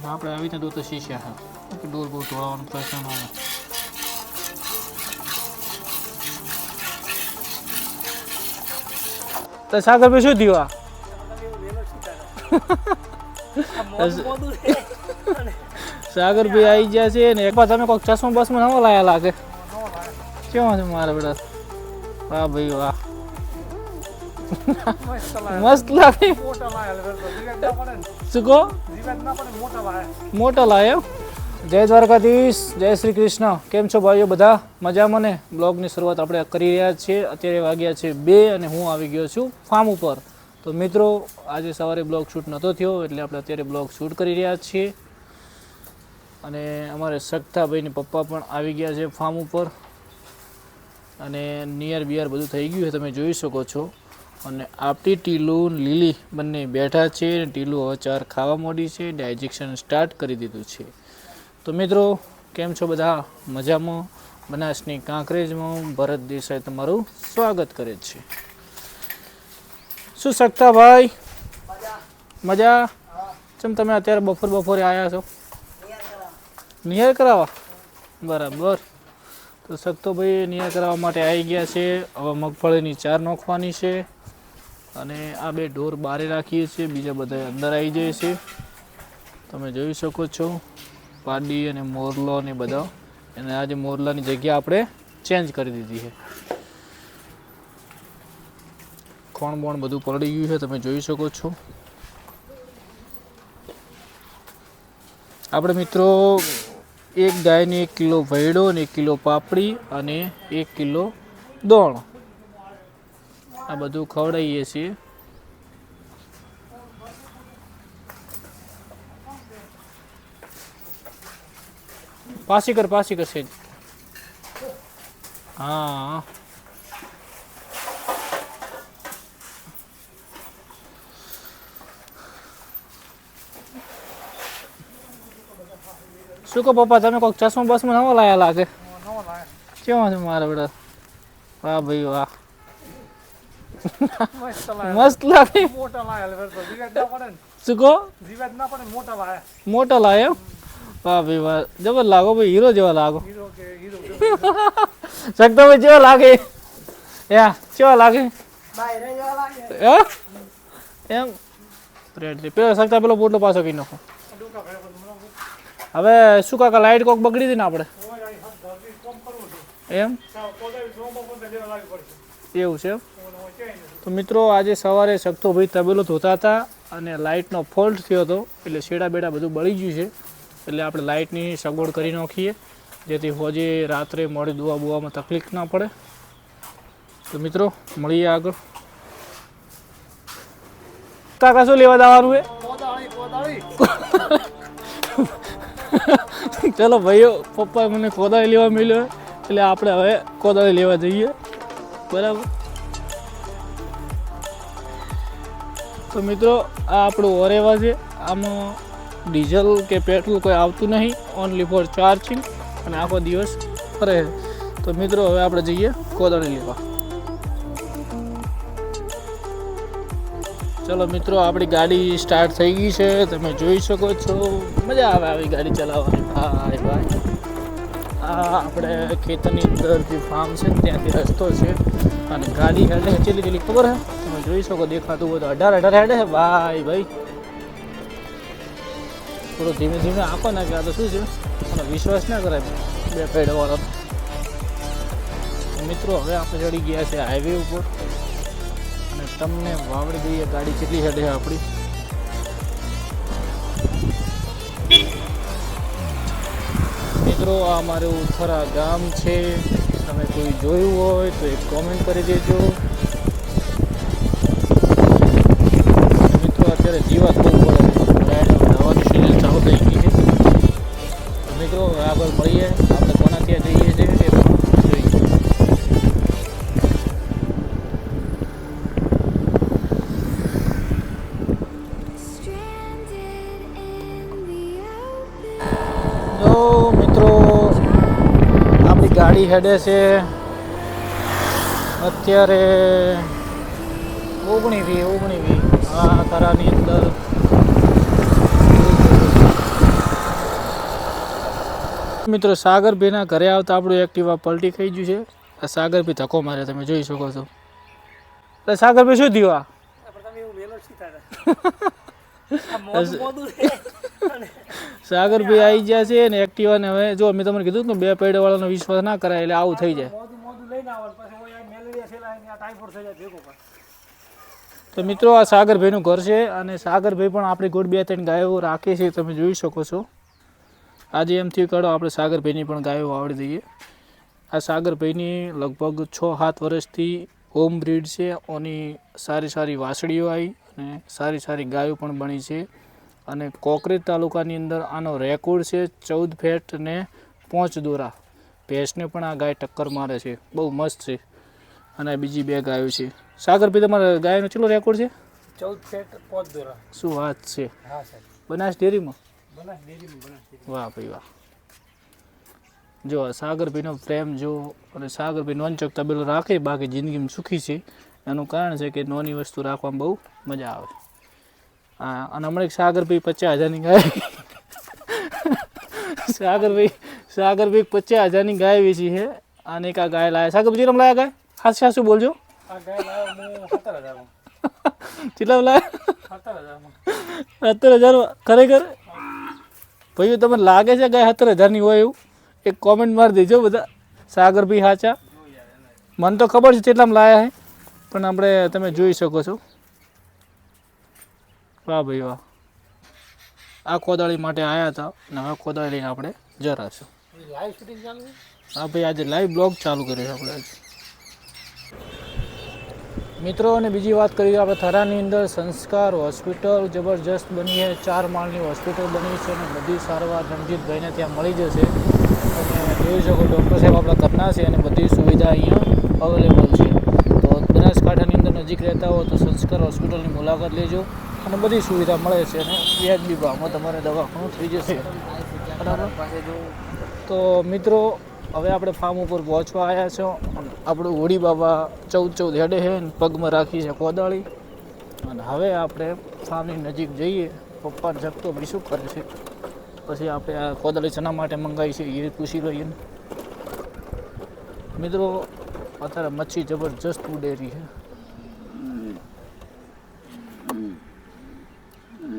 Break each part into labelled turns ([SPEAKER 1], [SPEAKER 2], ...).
[SPEAKER 1] આપણે આવી રીતે તો શીશ્યા હા કે ડોર બહુ તોડવાનો પ્રશ્ન આવે. તો સાગર ભાઈ શું થયું સાગર ભાઈ આવી ગયા છે ને એકવાર તમે કોઈક ચશ્મા બસમાં નવો લાયા લાગે કેવો છે મારા બેટા? વાહ ભાઈ વાહ મસ્ત લાગે. શું કહો? મોટા લાયા. જય દ્વારકાધીશ, જય શ્રી કૃષ્ણ. કેમ છો ભાઈઓ બધા? મજામાં ને? બ્લોગની શરૂઆત આપણે કરી રહ્યા છીએ. અત્યારે વાગ્યા છે 2 અને હું આવી ગયો છું ફાર્મ ઉપર. તો મિત્રો આજે સવારે બ્લોગ શૂટ નહોતો થયો એટલે આપણે અત્યારે બ્લોગ શૂટ કરી રહ્યા છીએ. અને અમારે સગતાભાઈની પપ્પા પણ આવી ગયા છે ફાર્મ ઉપર અને નિયર બિયર બધું થઈ ગયું છે તમે જોઈ શકો છો. અને આપતી ટીલું લીલી બંને બેઠા છે. ટીલું હવે ચાર ખાવા માંડી છે. ડાયજેશન સ્ટાર્ટ કરી દીધું છે. તો મિત્રો કેમ છો બધા? મજામાં? બનાસની કાંકરેજમાં ભરત દેસાઈ તમારું સ્વાગત કરે છે. શું શકતા ભાઈ? મજા? ચમ તમે અત્યારે બપોરે આવ્યા છો? નિયર કરાવવા? બરાબર. તો શકતો ભાઈ નિયર કરાવવા માટે આવી ગયા છે. હવે મગફળીની ચાર નાખવાની છે અને આ બે ઢોર બારે રાખીએ છીએ, બીજા બધા અંદર આવી જાય છે. તમે જોઈ શકો છો પાડી અને મોરલો ને બધા. અને આજે મોરલાની જગ્યા આપણે ચેન્જ કરી દીધી છે. ખોણ બોણ બધું પલળી ગયું છે તમે જોઈ શકો છો. આપણે મિત્રો એક ગાયને 1 કિલો ભેડો અને 1 કિલો પાપડી અને 1 કિલો દોણ આ બધું ખવડાવીએ છીએ. પાસી કર છે. હા શું કહો પપ્પા તમે કોઈક ચશ્મા બસમાં નવો લાયા લાગે કેવો છે મારા બેટા? વાહ ભાઈ વાહ મસ્ત લાગે. શું કહો? મોટા લાયા. વાહ ભાઈ વાહ જબર લાગો ભાઈ, હીરો જેવા લાગો. શકતાભાઈ જેવા લાગે કેવા લાગે એમ પેલો શકતા પેલો પોટલો પાછો કઈ નાખો. હવે શું કાકા લાઈટ કોક બગડી હતી ને આપણે એમ એવું છે. તો મિત્રો આજે સવારે શકતો ભાઈ તબેલો ધોતા હતા અને લાઇટનો ફોલ્ટ થયો હતો એટલે શેડા બેડા બધું બળી ગયું છે. એટલે આપણે લાઇટની સગવડ કરી નાખીએ જેથી હોજે રાત્રે મોડી દુવા બુવામાં તકલીફ ના પડે. તો મિત્રો મળીએ આગળ. કાકા શું લેવા જવાનું છે? ચલો ભાઈઓ પપ્પા મને કોદાળી લેવા મળ્યો એટલે આપણે હવે કોદાળી લેવા જઈએ. બરાબર. તો મિત્રો આ આપણું ઓરેવા છે. આમાં ડીઝલ કે પેટ્રોલ કોઈ આવતું નહીં, ઓનલી ફોર ચાર્જિંગ અને આખો દિવસ ફરે. તો મિત્રો હવે આપણે જઈએ કોદાળી લેવા. ચલો મિત્રો આપણી ગાડી સ્ટાર્ટ થઈ ગઈ છે તમે જોઈ શકો છો. મજા આવે આવી ગાડી ચલાવવાની. ભાઈ ભાઈ આ આપણે ખેતરની અંદર જે ફાર્મ છે ત્યાંથી રસ્તો છે અને ગાડી હેડે ચેલી ખબર હે તમે જોઈ શકો. દેખાતું હોય તો 18 હેડે છે ભાઈ ભાઈ. થોડું ધીમે ધીમે આપો ને કે આ તો શું છે મને વિશ્વાસ ના કરાય બે પેડવાળો. મિત્રો હવે આપણે ચડી ગયા છે હાઈવે ઉપર અને તમને વાવડી દઈએ ગાડી કેટલી હેડે છે આપણી. મિત્રો આ અમારું ઉથરા ગામ છે. તમે કોઈ જોયું હોય તો એક કોમેન્ટ કરી દેજો. મિત્રો અત્યારે જીવાત બહુ પડે હવાની સિઝન ચાલુ થઈ ગઈ છે. તો મિત્રો આગળ મળીએ આપણે કોના ત્યાં જઈએ છીએ એ પણ જોઈએ. તો મિત્રો આપણી ગાડી હેડે છે અત્યારે 19 આ તારાની અંદર મિત્રો સાગરભાઈના ઘરે આવતા આપણું એક્ટિવા પલટી ખાઈ ગયું છે. આ સાગરભાઈ ધક્કો મારે તમે જોઈ શકો છો. એટલે સાગરભાઈ શું થયું આ? સાગરભાઈ આવી ગયા છે ને એક્ટિવાને હવે જો મેં તમને કીધું ને 2 પૈડા વાળાનો વિશ્વાસ ના કરાય એટલે આવું થઈ જાય. તો મિત્રો આ સાગરભાઈનું ઘર છે અને સાગરભાઈ પણ આપણી ગોળ 2-3 ગાયો રાખે છે તમે જોઈ શકો છો. આજે એમ થયું કાઢો આપણે સાગરભાઈની પણ ગાયો વાવડી દઈએ. આ સાગરભાઈની લગભગ 6-7 વર્ષથી હોમ બ્રીડ છે. ઓની સારી વાસળીઓ આવી અને સારી ગાયો પણ બની છે. અને કોકરેજ તાલુકાની અંદર આનો રેકોર્ડ છે 14 ફેટ ને 5 દોરા. ભેંસને પણ આ ગાય ટક્કર મારે છે, બહુ મસ્ત છે. અને બીજી 2 ગાયો છે. સાગરભાઈ તમારા ગાયનો કેટલો રેકોર્ડ છે?
[SPEAKER 2] 14 ફેટ 5 દોરા.
[SPEAKER 1] શું વાત છે?
[SPEAKER 2] હા સાહેબ.
[SPEAKER 1] બનાસ ડેરીમાં?
[SPEAKER 2] બનાસ ડેરીમાં.
[SPEAKER 1] વાહ ભાઈ વાહ. જો સાગરભાઈનો પ્રેમ જો અને સાગરભાઈ નોનચક તબેલો રાખે બાકી જિંદગીમાં સુખી છે. એનું કારણ છે કે નાની વસ્તુ રાખવામાં બહુ મજા આવે. હા અને હમણાં એક સાગરભાઈ 50,000ની ગાય સાગરભાઈ 50,000ની ગાય વેચી છે. અને એક આ ગાય લાયા. સાગરભાઈ રમ લાયા ગાય? હા શું બોલજો?
[SPEAKER 2] આ ગાય લાવ્યો હું 17,000
[SPEAKER 1] કેટલા લાયા?
[SPEAKER 2] 17,000
[SPEAKER 1] ખરેખર ભાઈઓ તમને લાગે છે ગાય 17,000ની હોય એવું? એક કોમેન્ટ મારી દેજો બધા. સાગરભાઈ સાચા? મને તો ખબર છે કેટલામાં લાયા છે પણ આપણે તમે જોઈ શકો છો. વાહ ભાઈ વાહ. આ કોદાળી માટે આવ્યા હતા અને હવે કોદાળી લઈને આપણે જરાશું.
[SPEAKER 2] લાઈવ શૂટિંગ ચાલુ છે?
[SPEAKER 1] હા ભાઈ આજે લાઈવ બ્લોગ ચાલુ કર્યો છે આપણે આજે. મિત્રો અને બીજી વાત કરીએ આપણે થરાની અંદર સંસ્કાર હોસ્પિટલ જબરજસ્ત બની છે. 4 માળની હોસ્પિટલ બની છે અને બધી સારવાર રણજીતભાઈને ત્યાં મળી જશે. અને જોઈ શકો ડૉક્ટર સાહેબ આપણા ઘરના છે અને બધી સુવિધા અહીંયા અવેલેબલ છે. તો બનાસકાંઠાની અંદર નજીક રહેતા હો તો સંસ્કાર હોસ્પિટલની મુલાકાત લેજો અને બધી સુવિધા મળે છે અને વ્યાજબી ભાવમાં તમારે દવાખાનું થઈ જશે. બરાબર. તો મિત્રો હવે આપણે ફાર્મ ઉપર પહોંચવા આવ્યા છો. આપણું હોડી બાબા 14 હેડે છે ને પગમાં રાખી છે કોદાળી. અને હવે આપણે ફાર્મની નજીક જઈએ. પપ્પા જગતો ભાઈ શું કરે છે પછી આપણે આ કોદાળી શેના માટે મંગાવી છે એ પૂછી લઈએ. મિત્રો અત્યારે મચ્છી જબરજસ્ત ઉડેરી છે.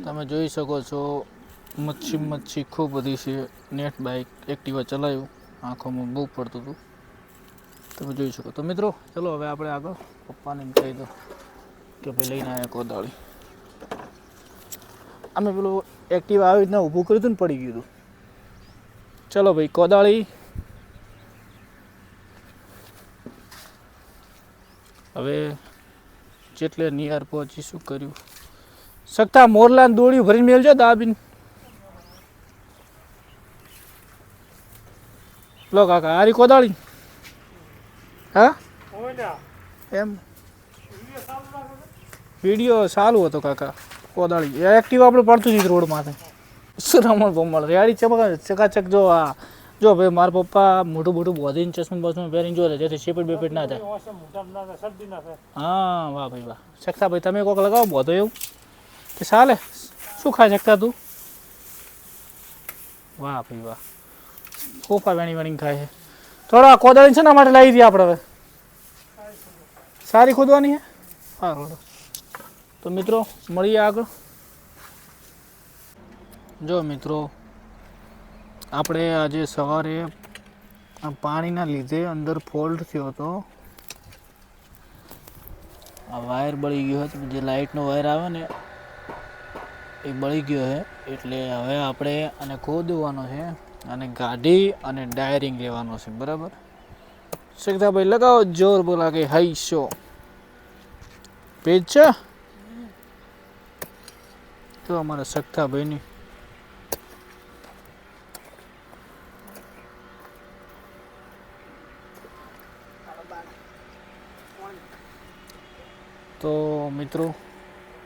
[SPEAKER 1] તમે જોઈ શકો છો મચ્છી ખૂબ બધી છે. નેટ બાઇક એક્ટિવા ચલાવ્યું આંખોમાં બહુ પડતું હતું તમે જોઈ શકો. તો મિત્રો ચલો હવે આપણે આગળ પપ્પાને કહી દો કે ભાઈ લઈને આવ્યા કોદાળી. અમે પેલું એક્ટિવા આવી રીતના ઊભું કર્યું હતું ને પડી ગયું હતું. ચલો ભાઈ કોદાળી. હવે જેટલે નિયાર પહોંચી શું કર્યું સકતા મોરલાને દોડ્યું ભરીને મેલજો દાબીને. લો કાકા આરી કોદાળી. હા એમ વિડીયો સારું હતો કાકા. કોદાળી એક્ટિવા આપણે પડતું જ રોડ માથે રમણ બમણ રેડી ચકાચક. જો આ જો ભાઈ મારા પપ્પા મોટું બોધીને ચશ્મા પહેરીને જો જેથી શેપેટ બેપેટ ના થાય. હા વાહ ભાઈ વાહ. શકતા ભાઈ તમે કોઈક લગાવો બોધો એવું કે ચાલે? શું ખાય શકતા તું? વાહ ભાઈ વાહ. કોફા વેણી ખાય છે. થોડા કોદાળી છે ને માટે લાવી દઈએ આપણે હવે. સારી ખોદવાની છે. હા તો મિત્રો મળીએ આગળ. જો મિત્રો આપણે આજે સવારે પાણીના લીધે અંદર ફોલ્ટ થયો હતો. આ વાયર બળી ગયો હતો. જે લાઇટનો વાયર આવે ને એ બળી ગયો છે. એટલે હવે આપણે આને ખોદવાનો છે અને ગાડી અને ડાયરિંગ લેવાનો છે. બરાબર. શકતાભાઈ લગાવો જોર બોલા કે હાઈ શો પેજ છે તો અમારા શકતાભાઈની. તો મિત્રો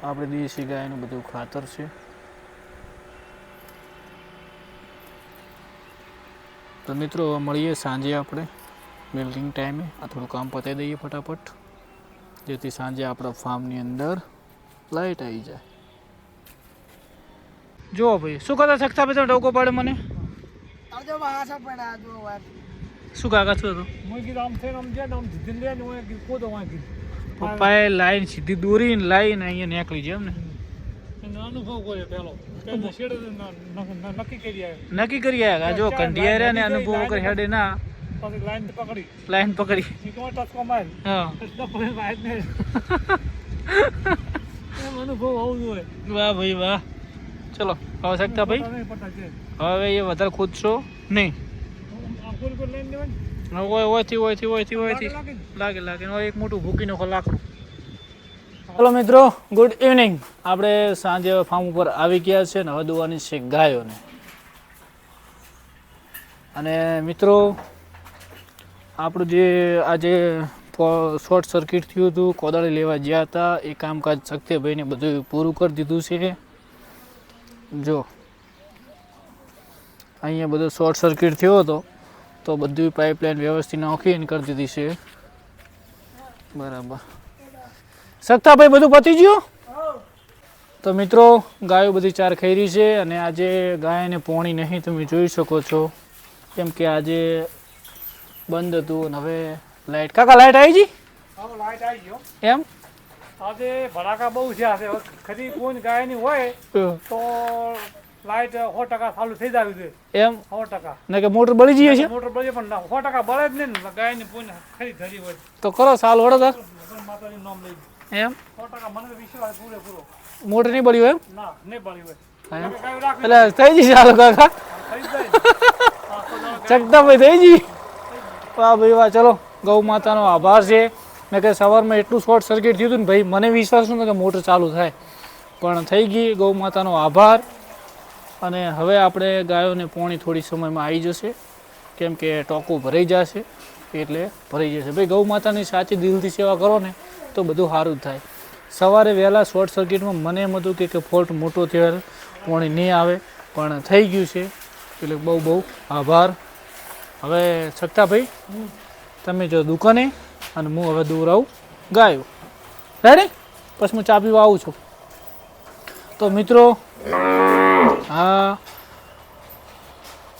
[SPEAKER 1] આપણે દેશી ગાયનું બધું ખાતર છે. તો મિત્રો મળીએ સાંજે આપણે મિલ્કિંગ ટાઈમે. આ થોડું કામ પતાવી દઈએ ફટાફટ જેથી સાંજે આપણા ફાર્મની અંદર લાઇટ આવી જાય. જુઓ ભાઈ શું કરતા શકતા ભાઈ તમે ટોકો પાડે મને. શું કાકા શું હતું
[SPEAKER 2] મેં કીધું આમ થઈને આમ છે ને આમ ધીધી લે ને હું કીધું કોદો વાંકી
[SPEAKER 1] પપ્પાએ લાઈન સીધી દોરીને લાઈને અહીંયા નીકળી જાય એમ ને
[SPEAKER 2] એનો અનુભવ કર્યો પેલો પેલો શેડે નક્કી કરી આવ્યો
[SPEAKER 1] નક્કી કરી આવ્યા જો કંઢિયા ને અનુભવ વગર હેડે ના
[SPEAKER 2] પછી લાઈન પકડી
[SPEAKER 1] લાઈન પકડી
[SPEAKER 2] એ કોણ ટચકો માર
[SPEAKER 1] હા
[SPEAKER 2] પછી વાઈટ ને એમ અનુભવ હોવું જોઈએ
[SPEAKER 1] વાહ ભાઈ વાહ ચલો હવે શકતા ભાઈ
[SPEAKER 2] નહીં પતા છે
[SPEAKER 1] હવે એ વધારે ખોદશો નહીં
[SPEAKER 2] આમ કોઈ લાઈન દેવાની
[SPEAKER 1] હવે ઓયથી લાગે હવે એક મોટું ભૂકી નાખો લાકડું ચાલો મિત્રો ગુડ ઇવનિંગ આપણે સાંજે ફાર્મ ઉપર આવી ગયા છે ને હવે દોવાની છે ગાયોને અને મિત્રો આપણું જે આજે શોર્ટ સર્કિટ થયું હતું કોદાળી લેવા ગયા હતા એ કામકાજ શક્તિભાઈને બધું પૂરું કરી દીધું છે જો અહીંયા બધો શોર્ટ સર્કિટ થયો હતો તો બધી પાઇપલાઇન વ્યવસ્થિત નાખીને કરી દીધી છે બરાબર સત્તાભાઈ બધું પતી ગયું તો મિત્રો ગાયો બધી ચાર ખાઈ રહી છે અને આજે ગાયને પોણી નહીં તમે જોઈ શકો છો કેમ કે આજે બંધ હતું અને હવે લાઇટ કાકા લાઇટ આવી ગઈ
[SPEAKER 2] હા લાઈટ આવી ગયો
[SPEAKER 1] એમ
[SPEAKER 2] આજે ભડાકા બહુ છે આજે ખરી કોઈ ગાયની હોય તો લાઈટ 100% ચાલુ થઈ જાવી જોઈએ
[SPEAKER 1] એમ
[SPEAKER 2] 100%
[SPEAKER 1] ને કે મોટર બળી જઈએ છે
[SPEAKER 2] મોટર બળે પણ 100% બળે જ નહીં ને ગાયની પૂને ખરી ધરી હોય
[SPEAKER 1] તો કરો સાલ વડો તાર
[SPEAKER 2] ભગવાન માતાજીનું નામ લઈ
[SPEAKER 1] એમ
[SPEAKER 2] 100% મને વિશ્વાસ પૂરેપૂરો
[SPEAKER 1] મોટર નહીં બળી હોય એમ
[SPEAKER 2] ના નહીં બળી હોય
[SPEAKER 1] એમ?
[SPEAKER 2] ગાય રાખવી
[SPEAKER 1] એટલે થઈ જશે ચાલો કાકા
[SPEAKER 2] થઈ જાય
[SPEAKER 1] ચકતાભાઈ થઈ ગઈ વાહ ભાઈ વાહ ચલો ગૌ માતાનો આભાર છે મેં કે સવારમાં એટલું શોર્ટ સર્કિટ થયું હતું ને ભાઈ મને વિશ્વાસ નહોતો કે મોટર ચાલુ થાય પણ થઈ ગઈ ગૌ માતાનો આભાર અને હવે આપણે ગાયોને પોણી થોડી સમયમાં આવી જશે કેમ કે ટોકું ભરાઈ જશે એટલે ભરાઈ જશે ભાઈ ગૌ માતાની સાચી દિલથી સેવા કરો ને તો બધું સારું જ થાય સવારે વહેલા શોર્ટ સર્કિટમાં મને એમ હતું કે ફોલ્ટ મોટો થયો પોણી નહીં આવે પણ થઈ ગયું છે એટલે બહુ બહુ આભાર હવે સત્તાભાઈ તમે જો દુકાને અને હું હવે દૂર આવું ગાયો રેડી પછી હું ચા પીવા આવું છું તો મિત્રો હા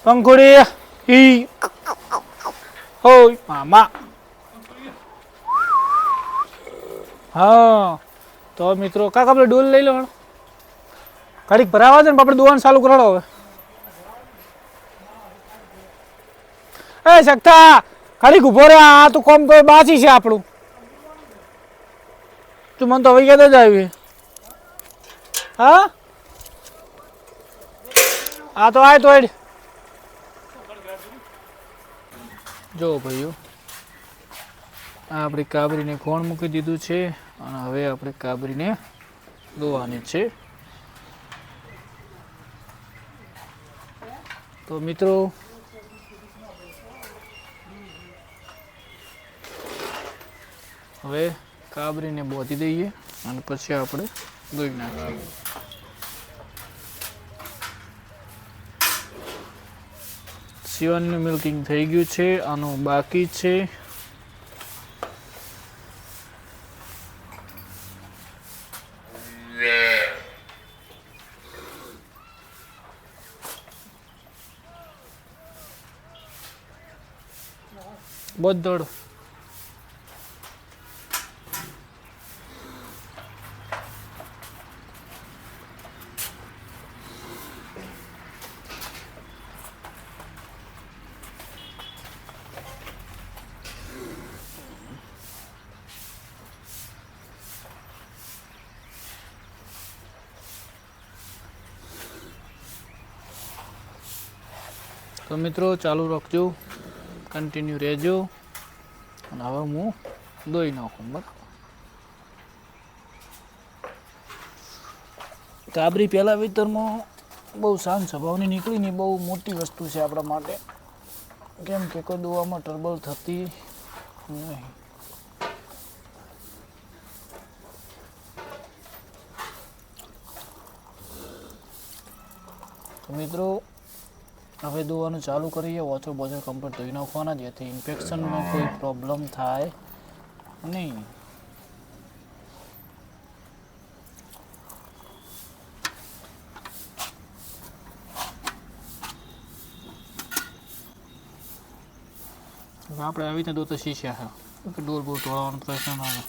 [SPEAKER 1] પંખુડી ઈ હોય મામા હા તો મિત્રો કાકા આપણે ડોલ લઈ લો ઘડીક ભરાવા છે ને આપણે દોવાનું ચાલુ કરાડો હવે એ શકતા ઘડીક ઉભો રે આ તો કોમ કોઈ બાચી છે આપણું તું મને તો વૈયા જ આવી હા આ તો આય તો જો ભાઈઓ આ આપણી કાબરીને કોણ મૂકી દીધું છે અને હવે આપણે કાબરીને દોવાની છે તો મિત્રો હવે કાબરીને બોધી દઈએ અને પછી આપણે દોઈ નાખીએ શિવાનનું મિલ્કિંગ થઈ ગયું છે આનું બાકી છે બધળ તો મિત્રો ચાલુ રાખજો કન્ટિન્યુ રહેજો અને હવે હું દોઈ નાખું બરાબર કાબરી પહેલા વિતરમાં બહુ શાંત સ્વભાવની નીકળીને બહુ મોટી વસ્તુ છે આપણા માટે કેમ કે કોઈ દોવામાં ટર્બલ થતી નહીં તો મિત્રો હવે દોવાનું ચાલુ કરીએ વોચો બોચો કમ્પ્લીટ ધોઈ નાખવાના જેથી ઇન્ફેક્શનનો કોઈ પ્રોબ્લેમ થાય નહીં આપણે આવી રીતે દોતો શીખ્યા છે કે ડોર બોર તોડવાનો પ્રશ્ન ના આવે.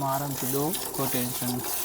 [SPEAKER 1] આરામથી દો, કોઈ ટેન્શન નહીં.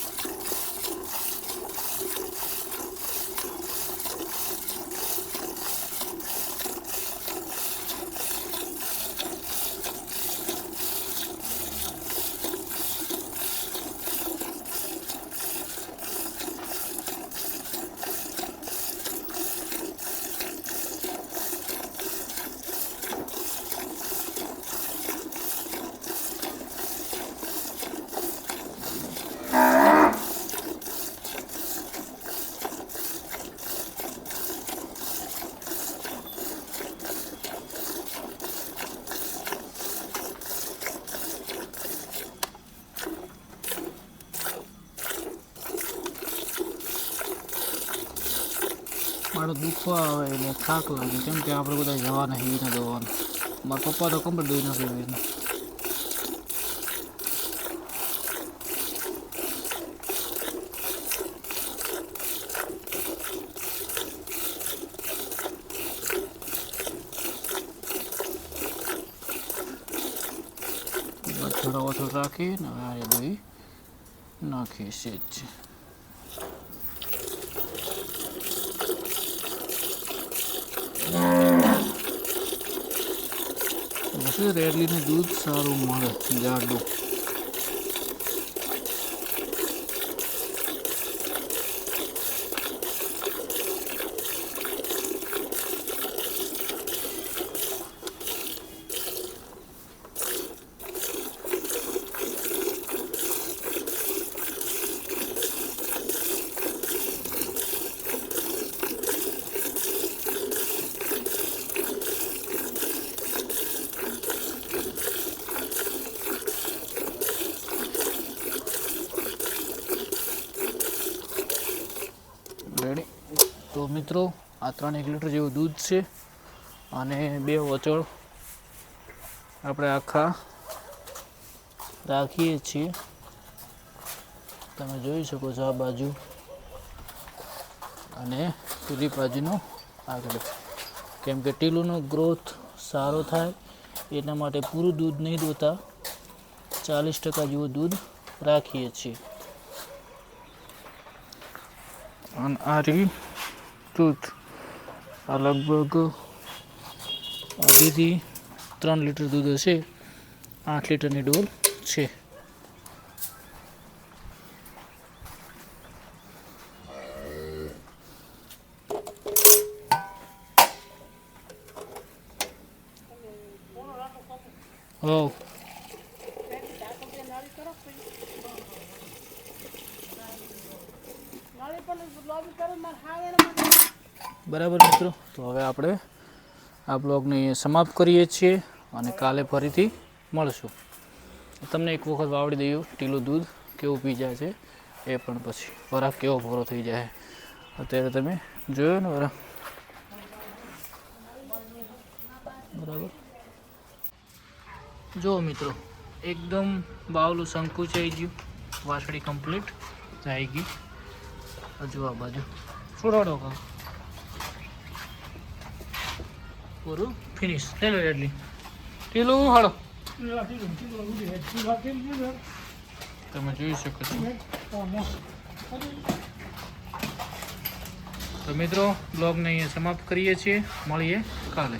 [SPEAKER 1] મારો દુખવા આવે એટલે થાક લાગે, કેમ કે આપણે બધા જવાના એવી રીતના દોવાનું. મારા પપ્પા તો કમ્પ્લીટ દોઈ નાખે એવી રીતના. થોડા ઓછો રાખીને આ દોઈ નાખીએ છીએ. રેડલીનું દૂધ સારું મળે, જાડું. રેડી. તો મિત્રો આ 3 લીટર જેવું દૂધ છે અને 2 વચળ આપણે આખા રાખીએ છીએ. તમે જોઈ શકો છો આ બાજુ અને પેલી બાજુનો આગળ, કેમ કે ટીલુનો ગ્રોથ સારો થાય એના માટે પૂરું દૂધ નહીં દોતા 40% જેવું દૂધ રાખીએ છીએ. અને આ રી દૂધ આ લગભગ 2 થી 3 લીટર દૂધ હશે. 8 લીટરની ડોલ છે. હો બરાબર મિત્રો. તો હવે આપણે આ બ્લોગને અહીંયા સમાપ્ત કરીએ છીએ અને કાલે ફરીથી મળશું. તમને એક વખત વાવડી દઈએ ટીલું દૂધ કેવું પી જાય છે એ પણ પછી વરાક કેવો ભરો થઈ જાય. અત્યારે તમે જોયો ને વરાક બરાબર. જો મિત્રો એકદમ બાવલું સંકુચાઈ ગયું, વાસળી કમ્પ્લીટ થઈ ગઈ. હજુ આ બાજુ છોડાડો કા પૂરું ફિનિશ થઈ લો. એટલી ટીલું હાલો તમે જોઈ શકો છો. તો મિત્રો બ્લોગને અહીંયા સમાપ્ત કરીએ છીએ. મળીએ કાલે.